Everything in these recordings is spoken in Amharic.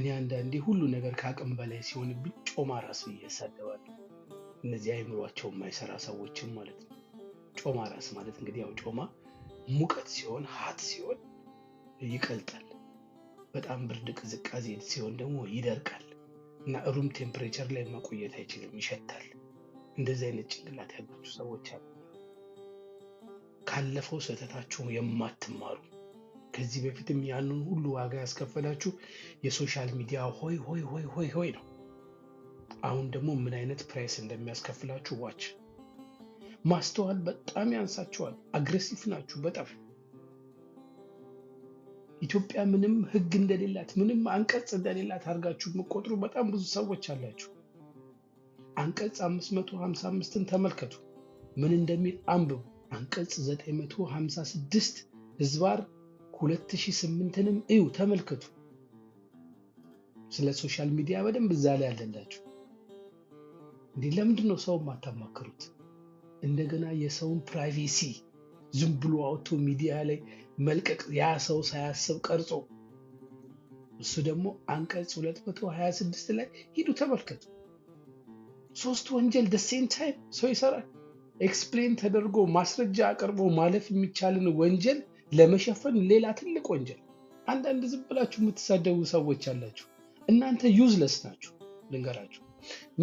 እኔ አንዳንዴ ሁሉ ነገር ከአቅም በላይ ሲሆንብኝ ጮማ ራስ ብዬ እሳደባለሁ። እነዚህ አይምሯቸው የማይሰራ ሰዎችም ማለት ነው። ጮማ ራስ ማለት እንግዲህ ያው ጮማ ሙቀት ሲሆን ሀት ሲሆን ይቀልጣል። በጣም ብርድ ቅዝቃዜ ሲሆን ደግሞ ይደርቃል እና ሩም ቴምፕሬቸር ላይ መቆየት አይችልም፣ ይሸታል። እንደዚህ አይነት ጭንቅላት ያላችሁ ሰዎች አሉ። ካለፈው ስህተታችሁ የማትማሩ ከዚህ በፊትም ያንን ሁሉ ዋጋ ያስከፈላችሁ የሶሻል ሚዲያ ሆይ ሆይ ሆይ ሆይ ሆይ ነው። አሁን ደግሞ ምን አይነት ፕራይስ እንደሚያስከፍላችሁ ዋች። ማስተዋል በጣም ያንሳችኋል። አግሬሲቭ ናችሁ በጣም። ኢትዮጵያ ምንም ህግ እንደሌላት ምንም አንቀጽ እንደሌላት አድርጋችሁ የምትቆጥሩ በጣም ብዙ ሰዎች አላችሁ። አንቀጽ 555ን ተመልከቱ፣ ምን እንደሚል አንብቡ። አንቀጽ 956 ህዝባር 2008ንም እዩ ተመልከቱ። ስለ ሶሻል ሚዲያ በደንብ እዛ ላይ ያለላችሁ። እንዴ ለምንድን ነው ሰው ማታማከሩት? እንደገና የሰውን ፕራይቬሲ ዝም ብሎ አውቶ ሚዲያ ላይ መልቀቅ፣ ያ ሰው ሳያስብ ቀርጾ። እሱ ደግሞ አንቀጽ 226 ላይ ሂዱ ተመልከቱ። 3 ወንጀል ደሴም ታይም ሰው ይሰራል። ኤክስፕሌን ተደርጎ ማስረጃ አቅርቦ ማለፍ የሚቻልን ወንጀል ለመሸፈን ሌላ ትልቅ ወንጀል። አንዳንድ ዝም ብላችሁ የምትሳደቡ ሰዎች አላችሁ። እናንተ ዩዝለስ ናችሁ። ልንገራችሁ፣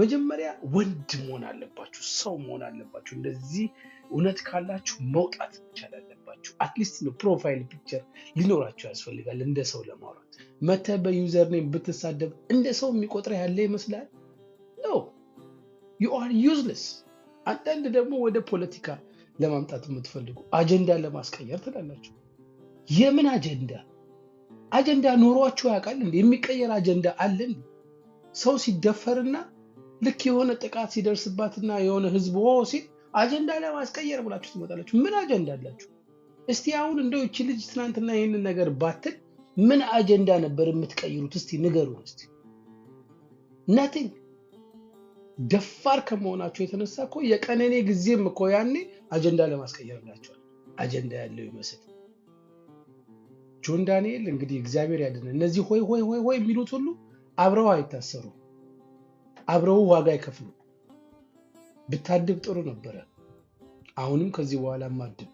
መጀመሪያ ወንድ መሆን አለባችሁ፣ ሰው መሆን አለባችሁ። እንደዚህ እውነት ካላችሁ መውጣት መቻል አለባችሁ። አትሊስት ነው ፕሮፋይል ፒክቸር ሊኖራችሁ ያስፈልጋል። እንደ ሰው ለማውራት መተህ በዩዘር ኔም ብትሳደብ እንደ ሰው የሚቆጥረህ ያለ ይመስላል? ነው you are useless። አንዳንድ ደግሞ ወደ ፖለቲካ ለማምጣት የምትፈልጉ አጀንዳ ለማስቀየር ትላላችሁ። የምን አጀንዳ? አጀንዳ ኖሯችሁ ያውቃል እንዴ? የሚቀየር አጀንዳ አለ እንዴ? ሰው ሲደፈርና ልክ የሆነ ጥቃት ሲደርስባትና የሆነ ህዝብ ሲል አጀንዳ ለማስቀየር ብላችሁ ትመጣላችሁ። ምን አጀንዳ አላችሁ? እስቲ አሁን እንደው እቺ ልጅ ትናንትና ይሄንን ነገር ባትል ምን አጀንዳ ነበር የምትቀይሩት? እስቲ ንገሩን እስቲ። nothing። ደፋር ከመሆናችሁ የተነሳ እኮ የቀነኔ ጊዜም እኮ ያኔ አጀንዳ ለማስቀየር ብላችኋል። አጀንዳ ያለው ይመስል ጆን ዳንኤል እንግዲህ እግዚአብሔር ያድነ። እነዚህ ሆይ ሆይ ሆይ ሆይ የሚሉት ሁሉ አብረው አይታሰሩ፣ አብረው ዋጋ አይከፍሉ። ብታድብ ጥሩ ነበረ። አሁንም ከዚህ በኋላ ማድብ